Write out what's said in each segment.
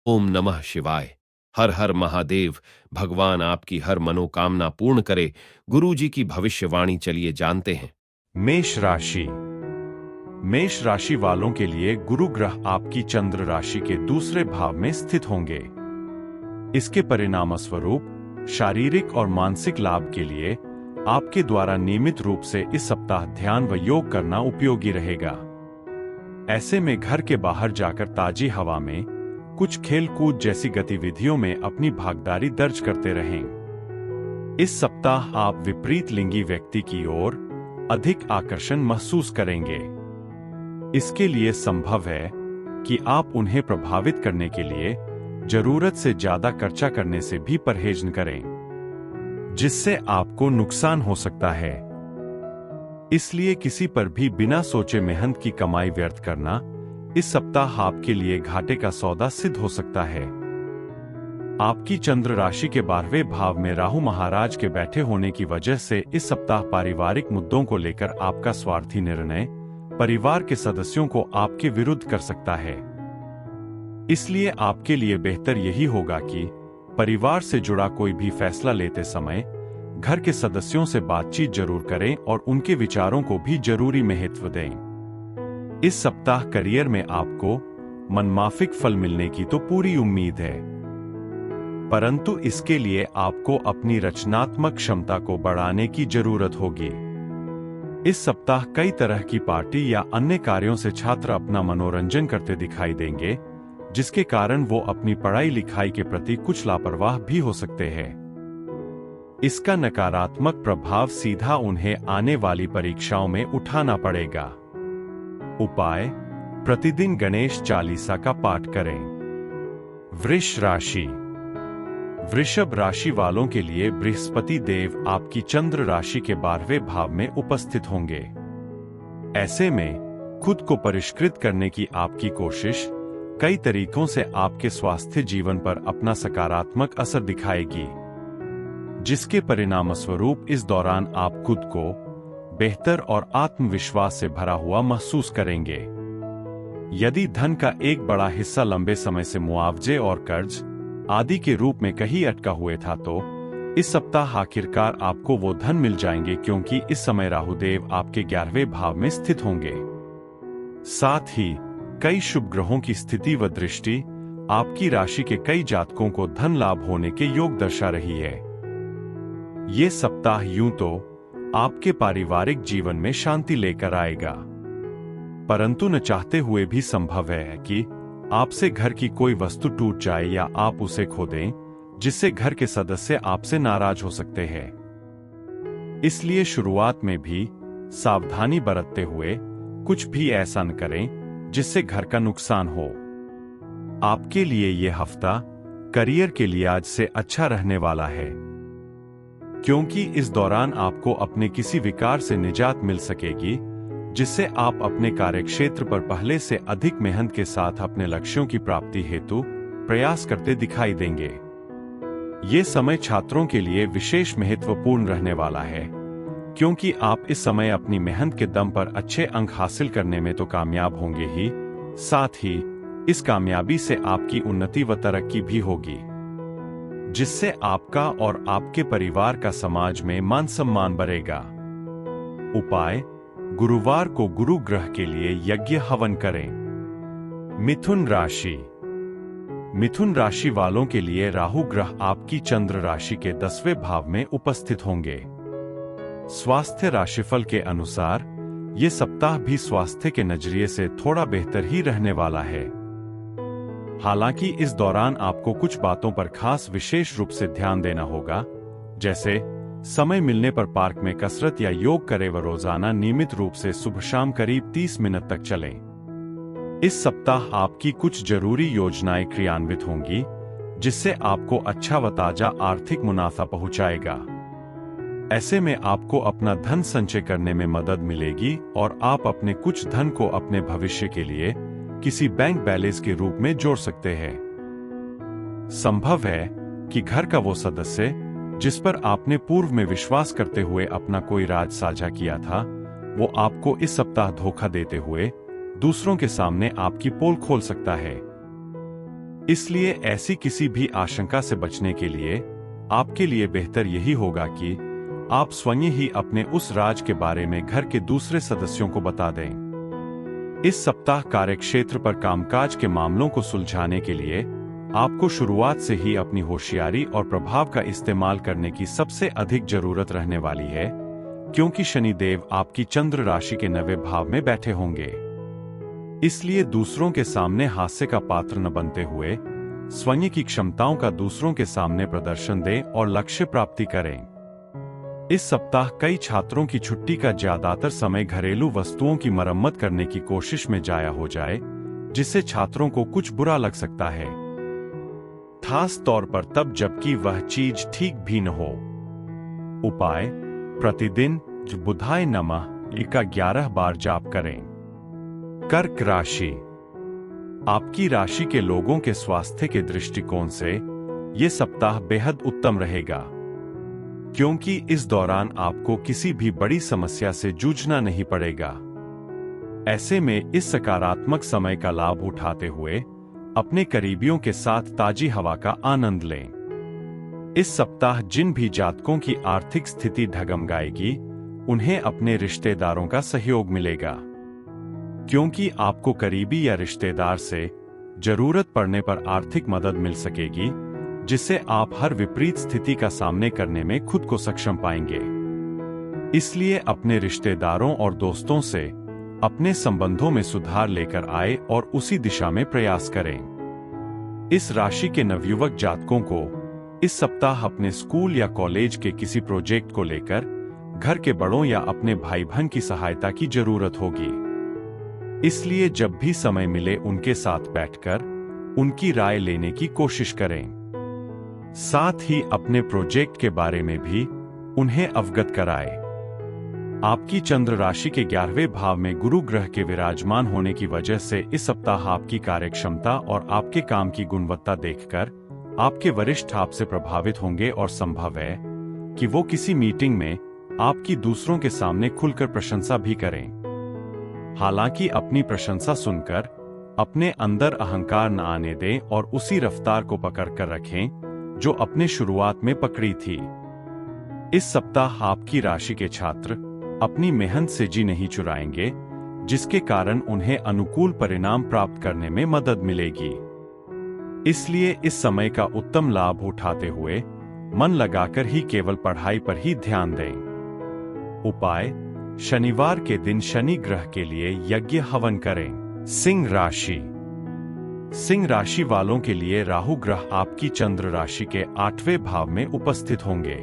ओम नमः शिवाय। हर हर महादेव। भगवान आपकी हर मनोकामना पूर्ण करे। गुरु जी की भविष्यवाणी चलिए जानते हैं। मेष राशि। मेष राशि वालों के लिए गुरु ग्रह आपकी चंद्र राशि के दूसरे भाव में स्थित होंगे। इसके परिणामस्वरूप शारीरिक और मानसिक लाभ के लिए आपके द्वारा नियमित रूप से इस सप्ताह ध्यान व योग करना उपयोगी रहेगा। ऐसे में घर के बाहर जाकर ताजी हवा में कुछ खेल कूद जैसी गतिविधियों में अपनी भागीदारी दर्ज करते रहें। इस सप्ताह आप विपरीत लिंगी व्यक्ति की ओर अधिक आकर्षण महसूस करेंगे। इसके लिए संभव है कि आप उन्हें प्रभावित करने के लिए जरूरत से ज्यादा खर्चा करने से भी परहेज करें, जिससे आपको नुकसान हो सकता है। इसलिए किसी पर भी बिना सोचे मेहनत की कमाई व्यर्थ करना इस सप्ताह आपके लिए घाटे का सौदा सिद्ध हो सकता है। आपकी चंद्र राशि के 12वें भाव में राहु महाराज के बैठे होने की वजह से इस सप्ताह पारिवारिक मुद्दों को लेकर आपका स्वार्थी निर्णय परिवार के सदस्यों को आपके विरुद्ध कर सकता है। इसलिए आपके लिए बेहतर यही होगा कि परिवार से जुड़ा कोई भी फैसला लेते समय घर के सदस्यों से बातचीत जरूर करें और उनके विचारों को भी जरूरी महत्व दें। इस सप्ताह करियर में आपको मनमाफिक फल मिलने की तो पूरी उम्मीद है, परंतु इसके लिए आपको अपनी रचनात्मक क्षमता को बढ़ाने की जरूरत होगी। इस सप्ताह कई तरह की पार्टी या अन्य कार्यों से छात्र अपना मनोरंजन करते दिखाई देंगे, जिसके कारण वो अपनी पढ़ाई लिखाई के प्रति कुछ लापरवाह भी हो सकते हैं। इसका नकारात्मक प्रभाव सीधा उन्हें आने वाली परीक्षाओं में उठाना पड़ेगा। उपाय: प्रतिदिन गणेश चालीसा का पाठ करें। वृष राशि। वृषभ राशि वालों के लिए बृहस्पति देव आपकी चंद्र राशि के 12वें भाव में उपस्थित होंगे। ऐसे में खुद को परिष्कृत करने की आपकी कोशिश कई तरीकों से आपके स्वास्थ्य जीवन पर अपना सकारात्मक असर दिखाएगी, जिसके परिणामस्वरूप इस दौरान आप खुद को बेहतर और आत्मविश्वास से भरा हुआ महसूस करेंगे। यदि धन का एक बड़ा हिस्सा लंबे समय से मुआवजे और कर्ज आदि के रूप में कहीं अटका हुए था, तो इस सप्ताह आखिरकार आपको वो धन मिल जाएंगे, क्योंकि इस समय राहुदेव आपके 11वें भाव में स्थित होंगे। साथ ही कई शुभ ग्रहों की स्थिति व दृष्टि आपकी राशि के कई जातकों को धन लाभ होने के योग दर्शा रही है। ये सप्ताह यूं तो आपके पारिवारिक जीवन में शांति लेकर आएगा, परंतु न चाहते हुए भी संभव है कि आपसे घर की कोई वस्तु टूट जाए या आप उसे खो दें, जिससे घर के सदस्य आपसे नाराज हो सकते हैं। इसलिए शुरुआत में भी सावधानी बरतते हुए कुछ भी ऐसा न करें जिससे घर का नुकसान हो। आपके लिए यह हफ्ता करियर के लिहाज से अच्छा रहने वाला है, क्योंकि इस दौरान आपको अपने किसी विकार से निजात मिल सकेगी, जिससे आप अपने कार्यक्षेत्र पर पहले से अधिक मेहनत के साथ अपने लक्ष्यों की प्राप्ति हेतु प्रयास करते दिखाई देंगे। ये समय छात्रों के लिए विशेष महत्वपूर्ण रहने वाला है, क्योंकि आप इस समय अपनी मेहनत के दम पर अच्छे अंक हासिल करने में तो कामयाब होंगे ही, साथ ही इस कामयाबी से आपकी उन्नति व तरक्की भी होगी, जिससे आपका और आपके परिवार का समाज में मान सम्मान बढ़ेगा। उपाय: गुरुवार को गुरु ग्रह के लिए यज्ञ हवन करें। मिथुन राशि। मिथुन राशि वालों के लिए राहु ग्रह आपकी चंद्र राशि के 10वें भाव में उपस्थित होंगे। स्वास्थ्य राशिफल के अनुसार ये सप्ताह भी स्वास्थ्य के नजरिए से थोड़ा बेहतर ही रहने वाला है। हालांकि इस दौरान आपको कुछ बातों पर खास विशेष रूप से ध्यान देना होगा, जैसे समय मिलने पर पार्क में कसरत या योग करें व रोजाना नियमित रूप से सुबह शाम करीब 30 मिनट तक चलें। इस सप्ताह आपकी कुछ जरूरी योजनाएं क्रियान्वित होंगी, जिससे आपको अच्छा व ताजा आर्थिक मुनाफा पहुंचाएगा। ऐसे में आपको अपना धन संचय करने में मदद मिलेगी और आप अपने कुछ धन को अपने भविष्य के लिए किसी बैंक बैलेंस के रूप में जोड़ सकते हैं। संभव है कि घर का वो सदस्य जिस पर आपने पूर्व में विश्वास करते हुए अपना कोई राज साझा किया था, वो आपको इस सप्ताह धोखा देते हुए दूसरों के सामने आपकी पोल खोल सकता है। इसलिए ऐसी किसी भी आशंका से बचने के लिए आपके लिए बेहतर यही होगा कि आप स्वयं ही अपने उस राज के बारे में घर के दूसरे सदस्यों को बता दें। इस सप्ताह कार्यक्षेत्र पर कामकाज के मामलों को सुलझाने के लिए आपको शुरुआत से ही अपनी होशियारी और प्रभाव का इस्तेमाल करने की सबसे अधिक जरूरत रहने वाली है, क्योंकि शनिदेव आपकी चंद्र राशि के 9वें भाव में बैठे होंगे। इसलिए दूसरों के सामने हास्य का पात्र न बनते हुए स्वयं की क्षमताओं का दूसरों के सामने प्रदर्शन दें और लक्ष्य प्राप्ति करें। इस सप्ताह कई छात्रों की छुट्टी का ज्यादातर समय घरेलू वस्तुओं की मरम्मत करने की कोशिश में जाया हो जाए, जिससे छात्रों को कुछ बुरा लग सकता है, खास तौर पर तब जबकि वह चीज ठीक भी न हो। उपाय: प्रतिदिन बुधाय नमः का 11 बार जाप करें। कर्क राशि। आपकी राशि के लोगों के स्वास्थ्य के दृष्टिकोण से ये सप्ताह बेहद उत्तम रहेगा, क्योंकि इस दौरान आपको किसी भी बड़ी समस्या से जूझना नहीं पड़ेगा। ऐसे में इस सकारात्मक समय का लाभ उठाते हुए अपने करीबियों के साथ ताजी हवा का आनंद लें। इस सप्ताह जिन भी जातकों की आर्थिक स्थिति डगमगाएगी, उन्हें अपने रिश्तेदारों का सहयोग मिलेगा, क्योंकि आपको करीबी या रिश्तेदार से जरूरत पड़ने पर आर्थिक मदद मिल सकेगी, जिससे आप हर विपरीत स्थिति का सामना करने में खुद को सक्षम पाएंगे। इसलिए अपने रिश्तेदारों और दोस्तों से अपने संबंधों में सुधार लेकर आए और उसी दिशा में प्रयास करें। इस राशि के नवयुवक जातकों को इस सप्ताह अपने स्कूल या कॉलेज के किसी प्रोजेक्ट को लेकर घर के बड़ों या अपने भाई बहन की सहायता की जरूरत होगी। इसलिए जब भी समय मिले उनके साथ बैठकर उनकी राय लेने की कोशिश करें। साथ ही अपने प्रोजेक्ट के बारे में भी उन्हें अवगत कराएं। आपकी चंद्र राशि के 11वें भाव में गुरु ग्रह के विराजमान होने की वजह से इस सप्ताह आपकी कार्यक्षमता और आपके काम की गुणवत्ता देखकर आपके वरिष्ठ आपसे प्रभावित होंगे और संभव है कि वो किसी मीटिंग में आपकी दूसरों के सामने खुलकर प्रशंसा भी करें। हालांकि अपनी प्रशंसा सुनकर अपने अंदर अहंकार न आने दें और उसी रफ्तार को पकड़ कर रखें जो अपने शुरुआत में पकड़ी थी। इस सप्ताह आपकी राशि के छात्र अपनी मेहनत से जी नहीं चुराएंगे, जिसके कारण उन्हें अनुकूल परिणाम प्राप्त करने में मदद मिलेगी। इसलिए इस समय का उत्तम लाभ उठाते हुए मन लगाकर ही केवल पढ़ाई पर ही ध्यान दें। उपाय: शनिवार के दिन शनि ग्रह के लिए यज्ञ हवन करें। सिंह राशि। सिंह राशि वालों के लिए राहु ग्रह आपकी चंद्र राशि के 8वें भाव में उपस्थित होंगे।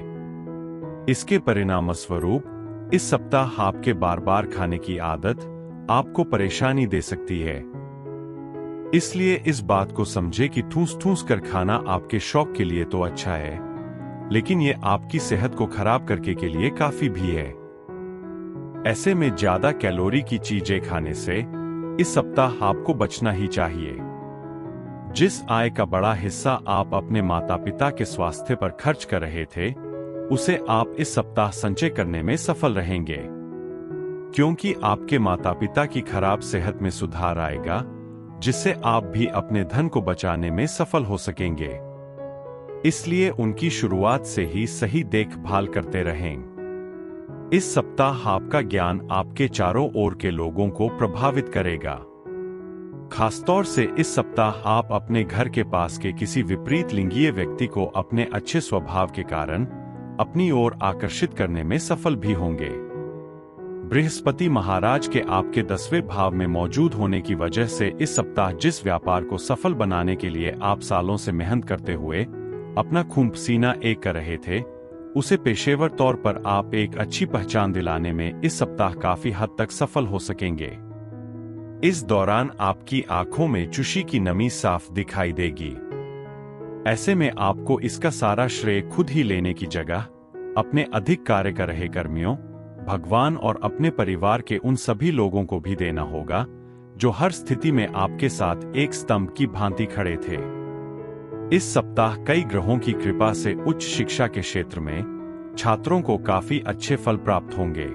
इसके परिणाम स्वरूप इस सप्ताह आपके बार बार खाने की आदत आपको परेशानी दे सकती है। इसलिए इस बात को समझे कि ठूस ठूस कर खाना आपके शौक के लिए तो अच्छा है, लेकिन ये आपकी सेहत को खराब करने के लिए काफी भी है। ऐसे में ज्यादा कैलोरी की चीजें खाने से इस सप्ताह आपको बचना ही चाहिए। जिस आय का बड़ा हिस्सा आप अपने माता पिता के स्वास्थ्य पर खर्च कर रहे थे, उसे आप इस सप्ताह संचय करने में सफल रहेंगे, क्योंकि आपके माता पिता की खराब सेहत में सुधार आएगा, जिससे आप भी अपने धन को बचाने में सफल हो सकेंगे। इसलिए उनकी शुरुआत से ही सही देखभाल करते रहें। इस सप्ताह आपका ज्ञान आपके चारों ओर के लोगों को प्रभावित करेगा। खासतौर से इस सप्ताह आप अपने घर के पास के किसी विपरीत लिंगीय व्यक्ति को अपने अच्छे स्वभाव के कारण अपनी ओर आकर्षित करने में सफल भी होंगे। बृहस्पति महाराज के आपके 10वें भाव में मौजूद होने की वजह से इस सप्ताह जिस व्यापार को सफल बनाने के लिए आप सालों से मेहनत करते हुए अपना खून पसीना एक कर रहे थे, उसे पेशेवर तौर पर आप एक अच्छी पहचान दिलाने में इस सप्ताह काफी हद तक सफल हो सकेंगे। इस दौरान आपकी आंखों में खुशी की नमी साफ दिखाई देगी। ऐसे में आपको इसका सारा श्रेय खुद ही लेने की जगह अपने अधिक कार्य कर रहे कर्मियों, भगवान और अपने परिवार के उन सभी लोगों को भी देना होगा जो हर स्थिति में आपके साथ एक स्तंभ की भांति खड़े थे। इस सप्ताह कई ग्रहों की कृपा से उच्च शिक्षा के क्षेत्र में छात्रों को काफी अच्छे फल प्राप्त होंगे।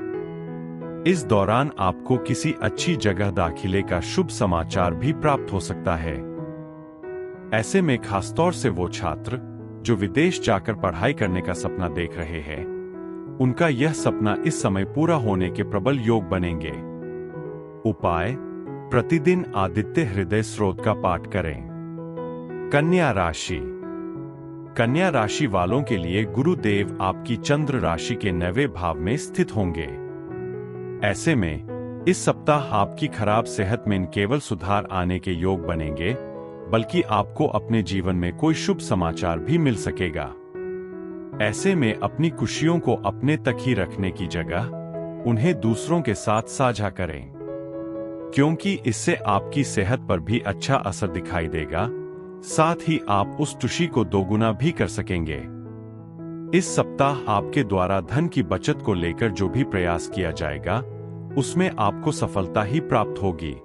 इस दौरान आपको किसी अच्छी जगह दाखिले का शुभ समाचार भी प्राप्त हो सकता है। ऐसे में खासतौर से वो छात्र जो विदेश जाकर पढ़ाई करने का सपना देख रहे हैं, उनका यह सपना इस समय पूरा होने के प्रबल योग बनेंगे। उपाय: प्रतिदिन आदित्य हृदय स्रोत का पाठ करें। कन्या राशि। कन्या राशि वालों के लिए गुरुदेव आपकी चंद्र राशि के 9वें भाव में स्थित होंगे। ऐसे में इस सप्ताह आपकी खराब सेहत में न केवल सुधार आने के योग बनेंगे, बल्कि आपको अपने जीवन में कोई शुभ समाचार भी मिल सकेगा। ऐसे में अपनी खुशियों को अपने तक ही रखने की जगह उन्हें दूसरों के साथ साझा करें, क्योंकि इससे आपकी सेहत पर भी अच्छा असर दिखाई देगा। साथ ही आप उस खुशी को दोगुना भी कर सकेंगे। इस सप्ताह आपके द्वारा धन की बचत को लेकर जो भी प्रयास किया जाएगा, उसमें आपको सफलता ही प्राप्त होगी।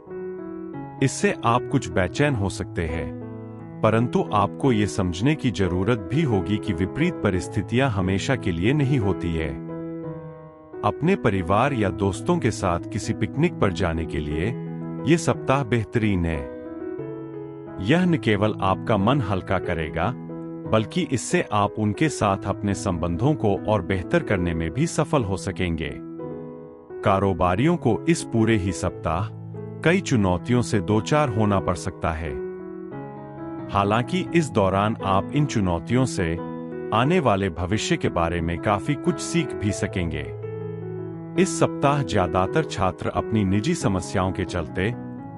इससे आप कुछ बेचैन हो सकते हैं, परंतु आपको ये समझने की जरूरत भी होगी कि विपरीत परिस्थितियां हमेशा के लिए नहीं होती है। अपने परिवार या दोस्तों के साथ किसी पिकनिक पर जाने के लिए ये सप्ताह बेहतरीन है। यह न केवल आपका मन हल्का करेगा, बल्कि इससे आप उनके साथ अपने संबंधों को और बेहतर करने में भी सफल हो सकेंगे। कारोबारियों को इस पूरे ही सप्ताह कई चुनौतियों से दो चार होना पड़ सकता है। हालांकि इस दौरान आप इन चुनौतियों से आने वाले भविष्य के बारे में काफी कुछ सीख भी सकेंगे। इस सप्ताह ज्यादातर छात्र अपनी निजी समस्याओं के चलते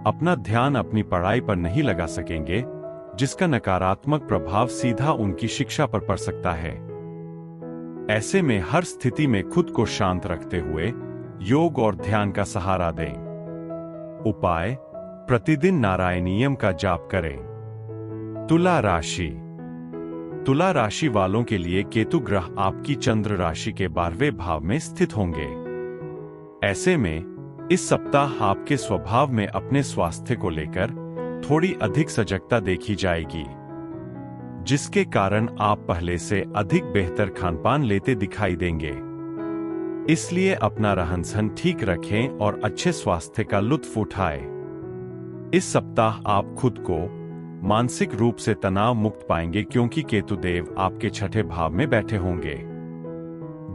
अपना ध्यान अपनी पढ़ाई पर नहीं लगा सकेंगे, जिसका नकारात्मक प्रभाव सीधा उनकी शिक्षा पर पड़ सकता है। ऐसे में हर स्थिति में खुद को शांत रखते हुए योग और ध्यान का सहारा दें। उपाय: प्रतिदिन नारायणीयम का जाप करें। तुला राशि। तुला राशि वालों के लिए केतु ग्रह आपकी चंद्र राशि के 12वें भाव में स्थित होंगे। ऐसे में इस सप्ताह आपके स्वभाव में अपने स्वास्थ्य को लेकर थोड़ी अधिक सजगता देखी जाएगी, जिसके कारण आप पहले से अधिक बेहतर खानपान लेते दिखाई देंगे। इसलिए अपना रहन सहन ठीक रखें और अच्छे स्वास्थ्य का लुत्फ उठाएं। इस सप्ताह आप खुद को मानसिक रूप से तनाव मुक्त पाएंगे, क्योंकि केतुदेव आपके 6ठे भाव में बैठे होंगे,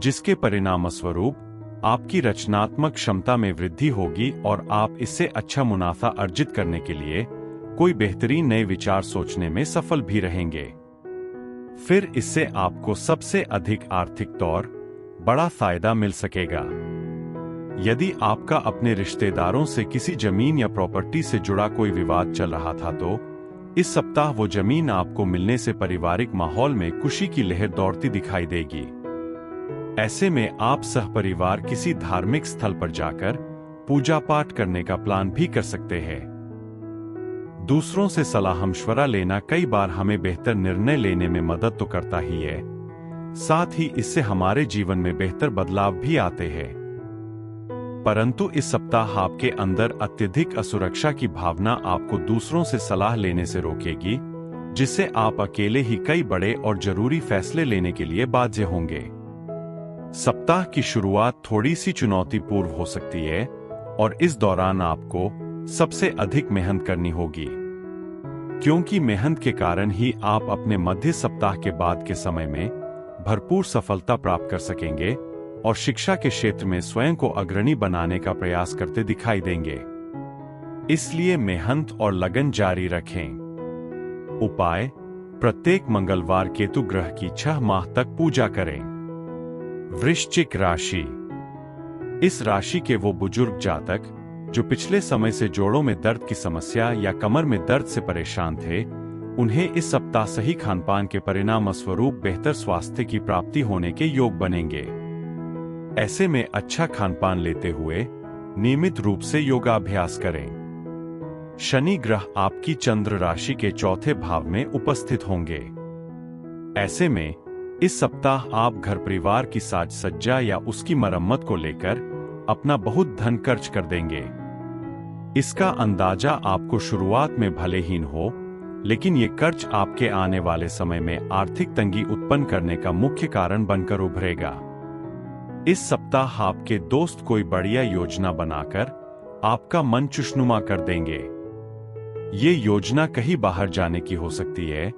जिसके परिणामस्वरूप आपकी रचनात्मक क्षमता में वृद्धि होगी और आप इससे अच्छा मुनाफा अर्जित करने के लिए कोई बेहतरीन नए विचार सोचने में सफल भी रहेंगे। फिर इससे आपको सबसे अधिक आर्थिक तौर बड़ा फायदा मिल सकेगा। यदि आपका अपने रिश्तेदारों से किसी जमीन या प्रॉपर्टी से जुड़ा कोई विवाद चल रहा था, तो इस सप्ताह वो जमीन आपको मिलने से पारिवारिक माहौल में खुशी की लहर दौड़ती दिखाई देगी। ऐसे में आप सहपरिवार किसी धार्मिक स्थल पर जाकर पूजा पाठ करने का प्लान भी कर सकते हैं। दूसरों से सलाह मशवरा लेना कई बार हमें बेहतर निर्णय लेने में मदद तो करता ही है, साथ ही इससे हमारे जीवन में बेहतर बदलाव भी आते हैं। परंतु इस सप्ताह आपके अंदर अत्यधिक असुरक्षा की भावना आपको दूसरों से सलाह लेने से रोकेगी, जिससे आप अकेले ही कई बड़े और जरूरी फैसले लेने के लिए बाध्य होंगे। सप्ताह की शुरुआत थोड़ी सी चुनौतीपूर्ण हो सकती है और इस दौरान आपको सबसे अधिक मेहनत करनी होगी, क्योंकि मेहनत के कारण ही आप अपने मध्य सप्ताह के बाद के समय में भरपूर सफलता प्राप्त कर सकेंगे और शिक्षा के क्षेत्र में स्वयं को अग्रणी बनाने का प्रयास करते दिखाई देंगे। इसलिए मेहनत और लगन जारी रखें। उपाय: प्रत्येक मंगलवार केतु ग्रह की 6 माह तक पूजा करें। वृश्चिक राशि। इस राशि के वो बुजुर्ग जातक जो पिछले समय से जोड़ों में दर्द की समस्या या कमर में दर्द से परेशान थे, उन्हें इस सप्ताह सही खानपान के परिणाम स्वरूप बेहतर स्वास्थ्य की प्राप्ति होने के योग बनेंगे। ऐसे में अच्छा खानपान लेते हुए नियमित रूप से योगाभ्यास करें। शनि ग्रह आपकी चंद्र राशि के 4थे भाव में उपस्थित होंगे। ऐसे में इस सप्ताह आप घर परिवार की साज सज्जा या उसकी मरम्मत को लेकर अपना बहुत धन खर्च कर देंगे। इसका अंदाजा आपको शुरुआत में भले ही न हो, लेकिन ये खर्च आपके आने वाले समय में आर्थिक तंगी उत्पन्न करने का मुख्य कारण बनकर उभरेगा। इस सप्ताह आपके दोस्त कोई बढ़िया योजना बनाकर आपका मन खुशनुमा कर देंगे। ये योजना कहीं बाहर जाने की हो सकती है,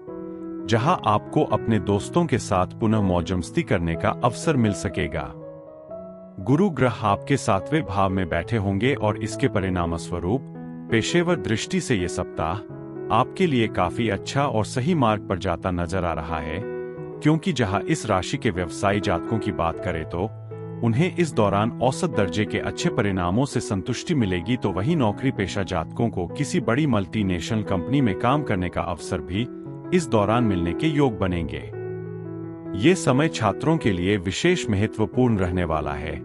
जहां आपको अपने दोस्तों के साथ पुनः मौज-मस्ती करने का अवसर मिल सकेगा। गुरु ग्रह आपके 7वें भाव में बैठे होंगे और इसके परिणामस्वरूप पेशेवर दृष्टि से ये सप्ताह आपके लिए काफी अच्छा और सही मार्ग पर जाता नजर आ रहा है, क्योंकि जहां इस राशि के व्यवसायी जातकों की बात करें तो उन्हें इस दौरान औसत दर्जे के अच्छे परिणामों से संतुष्टि मिलेगी, तो वहीं नौकरी पेशा जातकों को किसी बड़ी मल्टीनेशनल कंपनी में काम करने का अवसर भी इस दौरान मिलने के योग बनेंगे। ये समय छात्रों के लिए विशेष महत्वपूर्ण रहने वाला है,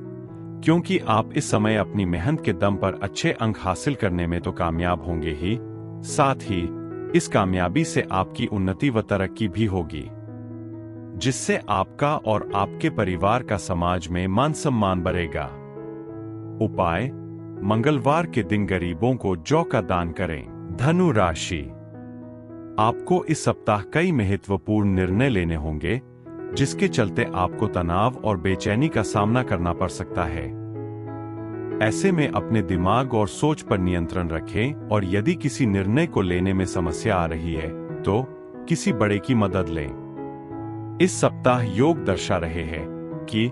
क्योंकि आप इस समय अपनी मेहनत के दम पर अच्छे अंक हासिल करने में तो कामयाब होंगे ही, साथ ही इस कामयाबी से आपकी उन्नति व तरक्की भी होगी, जिससे आपका और आपके परिवार का समाज में मान सम्मान बढ़ेगा। उपाय: मंगलवार के दिन गरीबों को जौ का दान करें। धनु राशि, आपको इस सप्ताह कई महत्वपूर्ण निर्णय लेने होंगे, जिसके चलते आपको तनाव और बेचैनी का सामना करना पड़ सकता है। ऐसे में अपने दिमाग और सोच पर नियंत्रण रखें और यदि किसी निर्णय को लेने में समस्या आ रही है तो किसी बड़े की मदद लें। इस सप्ताह योग दर्शा रहे हैं कि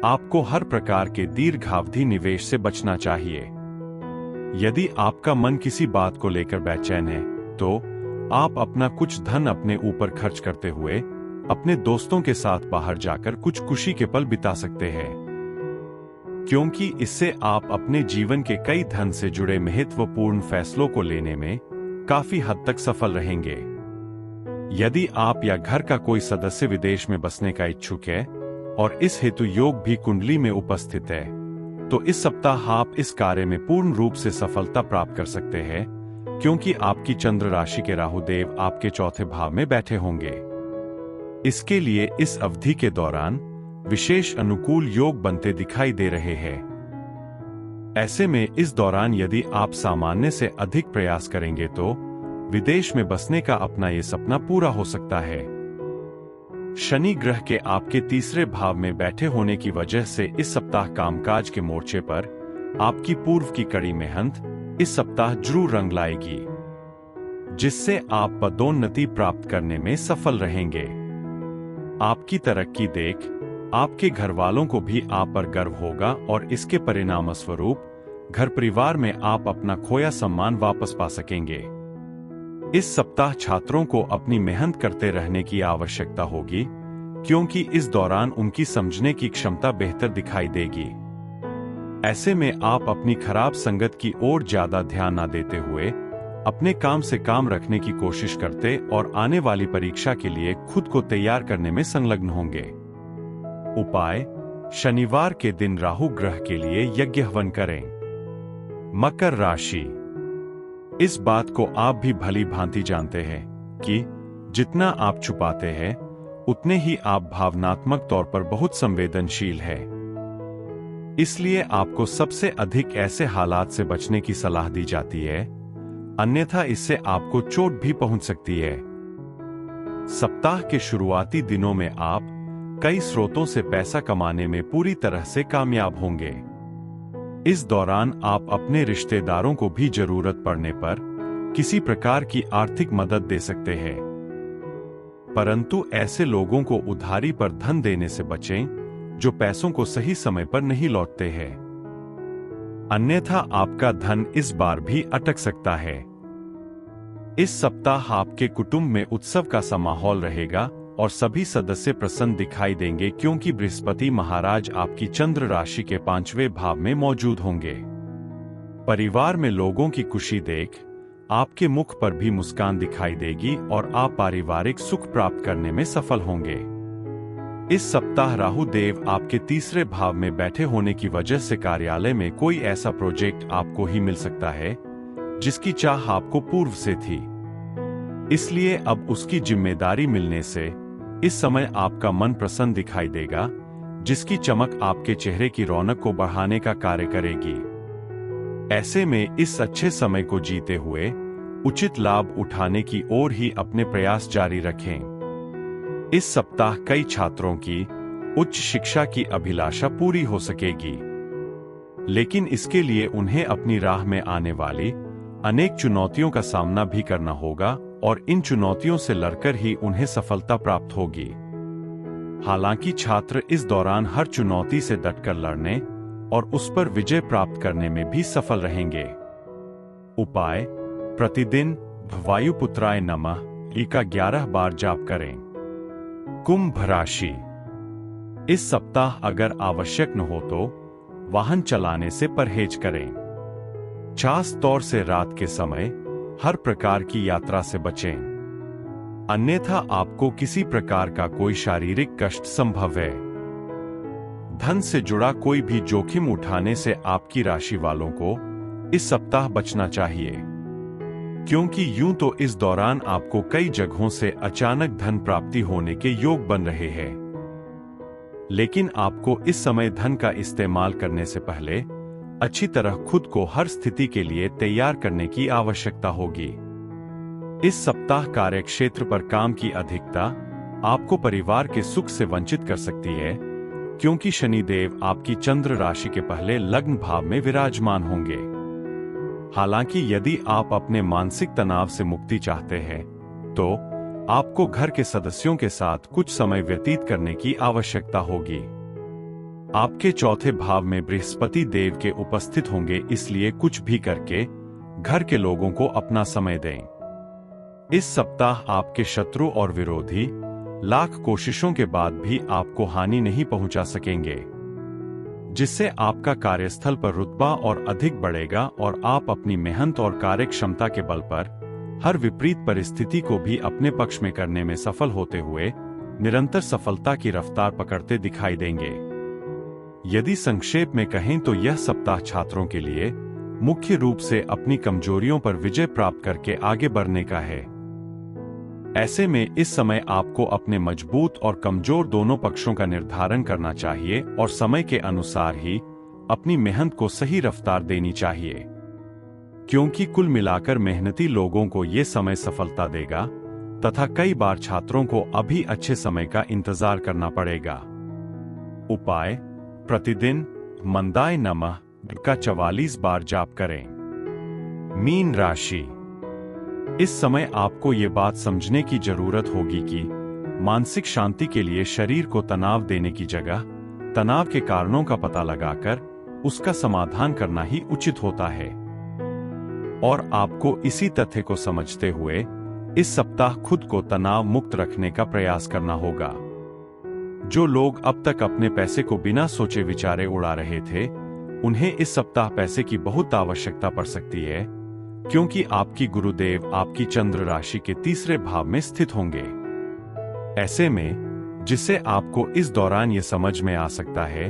आपको हर प्रकार के दीर्घावधि निवेश से बचना चाहिए। यदि आपका मन किसी बात को लेकर बेचैन है तो आप अपना कुछ धन अपने ऊपर खर्च करते हुए अपने दोस्तों के साथ बाहर जाकर कुछ खुशी के पल बिता सकते हैं, क्योंकि इससे आप अपने जीवन के कई धन से जुड़े महत्वपूर्ण फैसलों को लेने में काफी हद तक सफल रहेंगे। यदि आप या घर का कोई सदस्य विदेश में बसने का इच्छुक है और इस हेतु योग भी कुंडली में उपस्थित है, तो इस सप्ताह आप इस कार्य में पूर्ण रूप से सफलता प्राप्त कर सकते हैं, क्योंकि आपकी चंद्र राशि के राहु देव आपके 4थे भाव में बैठे होंगे। इसके लिए इस अवधि के दौरान विशेष अनुकूल योग बनते दिखाई दे रहे हैं। ऐसे में इस दौरान यदि आप सामान्य से अधिक प्रयास करेंगे तो विदेश में बसने का अपना ये सपना पूरा हो सकता है। शनि ग्रह के आपके 3रे भाव में बैठे होने की वजह से इस सप्ताह कामकाज के मोर्चे पर आपकी पूर्व की कड़ी मेहनत इस सप्ताह जरूर रंग लाएगी, जिससे आप पदोन्नति प्राप्त करने में सफल रहेंगे। आपकी तरक्की देख आपके घर वालों को भी आप पर गर्व होगा और इसके परिणामस्वरूप घर परिवार में आप अपना खोया सम्मान वापस पा सकेंगे। इस सप्ताह छात्रों को अपनी मेहनत करते रहने की आवश्यकता होगी, क्योंकि इस दौरान उनकी समझने की क्षमता बेहतर दिखाई देगी। ऐसे में आप अपनी खराब संगत की ओर ज्यादा ध्यान न देते हुए अपने काम से काम रखने की कोशिश करते और आने वाली परीक्षा के लिए खुद को तैयार करने में संलग्न होंगे। उपाय: शनिवार के दिन राहु ग्रह के लिए यज्ञ हवन करें। मकर राशि, इस बात को आप भी भली भांति जानते हैं कि जितना आप छुपाते हैं उतने ही आप भावनात्मक तौर पर बहुत संवेदनशील है। इसलिए आपको सबसे अधिक ऐसे हालात से बचने की सलाह दी जाती है, अन्यथा इससे आपको चोट भी पहुंच सकती है। सप्ताह के शुरुआती दिनों में आप कई स्रोतों से पैसा कमाने में पूरी तरह से कामयाब होंगे। इस दौरान आप अपने रिश्तेदारों को भी जरूरत पड़ने पर किसी प्रकार की आर्थिक मदद दे सकते हैं, परंतु ऐसे लोगों को उधारी पर धन देने से बचें जो पैसों को सही समय पर नहीं लौटते हैं, अन्यथा आपका धन इस बार भी अटक सकता है। इस सप्ताह आपके कुटुंब में उत्सव का सा माहौल रहेगा और सभी सदस्य प्रसन्न दिखाई देंगे, क्योंकि बृहस्पति महाराज आपकी चंद्र राशि के 5वें भाव में मौजूद होंगे। परिवार में लोगों की खुशी देख आपके मुख पर भी मुस्कान दिखाई देगी और आप पारिवारिक सुख प्राप्त करने में सफल होंगे। इस सप्ताह राहु देव आपके 3रे भाव में बैठे होने की वजह से कार्यालय में कोई ऐसा प्रोजेक्ट आपको ही मिल सकता है जिसकी चाह आपको पूर्व से थी। इसलिए अब उसकी जिम्मेदारी मिलने से इस समय आपका मन प्रसन्न दिखाई देगा, जिसकी चमक आपके चेहरे की रौनक को बढ़ाने का कार्य करेगी। ऐसे में इस अच्छे समय को जीते हुए उचित लाभ उठाने की ओर ही अपने प्रयास जारी रखें। इस सप्ताह कई छात्रों की उच्च शिक्षा की अभिलाषा पूरी हो सकेगी, लेकिन इसके लिए उन्हें अपनी राह में आने वाली अनेक चुनौतियों का सामना भी करना होगा और इन चुनौतियों से लड़कर ही उन्हें सफलता प्राप्त होगी। हालांकि छात्र इस दौरान हर चुनौती से डटकर लड़ने और उस पर विजय प्राप्त करने में भी सफल रहेंगे। उपाय: प्रतिदिन वायुपुत्राय नमः का 11 बार जाप करें। कुंभ राशि। इस सप्ताह अगर आवश्यक न हो तो वाहन चलाने से परहेज करें। खास तौर से रात के समय हर प्रकार की यात्रा से बचें, अन्यथा आपको किसी प्रकार का कोई शारीरिक कष्ट संभव है। धन से जुड़ा कोई भी जोखिम उठाने से आपकी राशि वालों को इस सप्ताह बचना चाहिए, क्योंकि यूं तो इस दौरान आपको कई जगहों से अचानक धन प्राप्ति होने के योग बन रहे हैं, लेकिन आपको इस समय धन का इस्तेमाल करने से पहले अच्छी तरह खुद को हर स्थिति के लिए तैयार करने की आवश्यकता होगी। इस सप्ताह कार्यक्षेत्र पर काम की अधिकता आपको परिवार के सुख से वंचित कर सकती है, क्योंकि शनिदेव आपकी चंद्र राशि के पहले लग्न भाव में विराजमान होंगे। हालांकि यदि आप अपने मानसिक तनाव से मुक्ति चाहते हैं, तो आपको घर के सदस्यों के साथ कुछ समय व्यतीत करने की आवश्यकता होगी। आपके चौथे भाव में बृहस्पति देव के उपस्थित होंगे, इसलिए कुछ भी करके घर के लोगों को अपना समय दें। इस सप्ताह आपके शत्रु और विरोधी लाख कोशिशों के बाद भी आपको हानि नहीं पहुंचा सकेंगे, जिससे आपका कार्यस्थल पर रुतबा और अधिक बढ़ेगा और आप अपनी मेहनत और कार्य क्षमता के बल पर हर विपरीत परिस्थिति को भी अपने पक्ष में करने में सफल होते हुए निरंतर सफलता की रफ्तार पकड़ते दिखाई देंगे। यदि संक्षेप में कहें तो यह सप्ताह छात्रों के लिए मुख्य रूप से अपनी कमजोरियों पर विजय प्राप्त करके आगे बढ़ने का है। ऐसे में इस समय आपको अपने मजबूत और कमजोर दोनों पक्षों का निर्धारण करना चाहिए और समय के अनुसार ही अपनी मेहनत को सही रफ्तार देनी चाहिए, क्योंकि कुल मिलाकर मेहनती लोगों को ये समय सफलता देगा तथा कई बार छात्रों को अभी अच्छे समय का इंतजार करना पड़ेगा। उपाय: प्रतिदिन मंदाय नमः का 44 बार जाप करें। मीन राशि। इस समय आपको ये बात समझने की जरूरत होगी कि मानसिक शांति के लिए शरीर को तनाव देने की जगह तनाव के कारणों का पता लगाकर उसका समाधान करना ही उचित होता है, और आपको इसी तथ्य को समझते हुए इस सप्ताह खुद को तनाव मुक्त रखने का प्रयास करना होगा। जो लोग अब तक अपने पैसे को बिना सोचे विचारे उड़ा रहे थे, उन्हें इस सप्ताह पैसे की बहुत आवश्यकता पड़ सकती है, क्योंकि आपकी गुरुदेव आपकी चंद्र राशि के तीसरे भाव में स्थित होंगे। ऐसे में जिससे आपको इस दौरान ये समझ में आ सकता है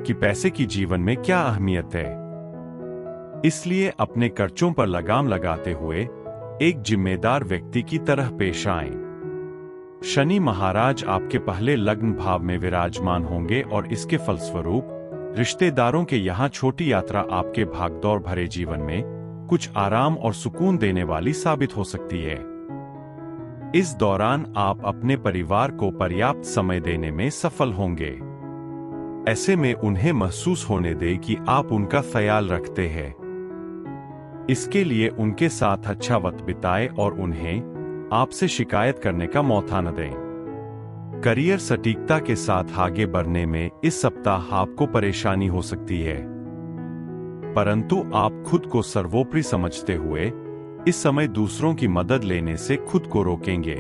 कि पैसे की जीवन में क्या अहमियत है। इसलिए अपने खर्चों पर लगाम लगाते हुए एक जिम्मेदार व्यक्ति की तरह पेश आएं। शनि महाराज आपके पहले लग्न भाव में विराजमान होंगे और इसके फलस्वरूप रिश्तेदारों के यहाँ छोटी यात्रा आपके भागदौड़ भरे जीवन में कुछ आराम और सुकून देने वाली साबित हो सकती है। इस दौरान आप अपने परिवार को पर्याप्त समय देने में सफल होंगे। ऐसे में उन्हें महसूस होने दें कि आप उनका ख्याल रखते हैं। इसके लिए उनके साथ अच्छा वक्त बिताएं और उन्हें आपसे शिकायत करने का मौका न दें। करियर सटीकता के साथ आगे बढ़ने में इस सप्ताह आपको परेशानी हो सकती है, परंतु आप खुद को सर्वोपरि समझते हुए इस समय दूसरों की मदद लेने से खुद को रोकेंगे।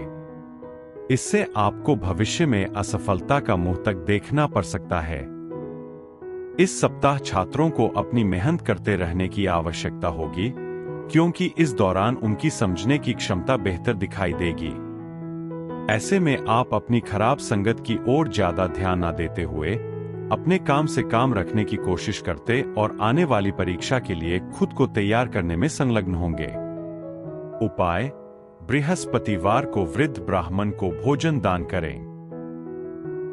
इससे आपको भविष्य में असफलता का मुंह तक देखना पड़ सकता है। इस सप्ताह छात्रों को अपनी मेहनत करते रहने की आवश्यकता होगी, क्योंकि इस दौरान उनकी समझने की क्षमता बेहतर दिखाई देगी। ऐसे में आप अपनी खराब संगत की ओर ज्यादा ध्यान न देते हुए अपने काम से काम रखने की कोशिश करते और आने वाली परीक्षा के लिए खुद को तैयार करने में संलग्न होंगे। उपाय: बृहस्पतिवार को वृद्ध ब्राह्मण को भोजन दान करें।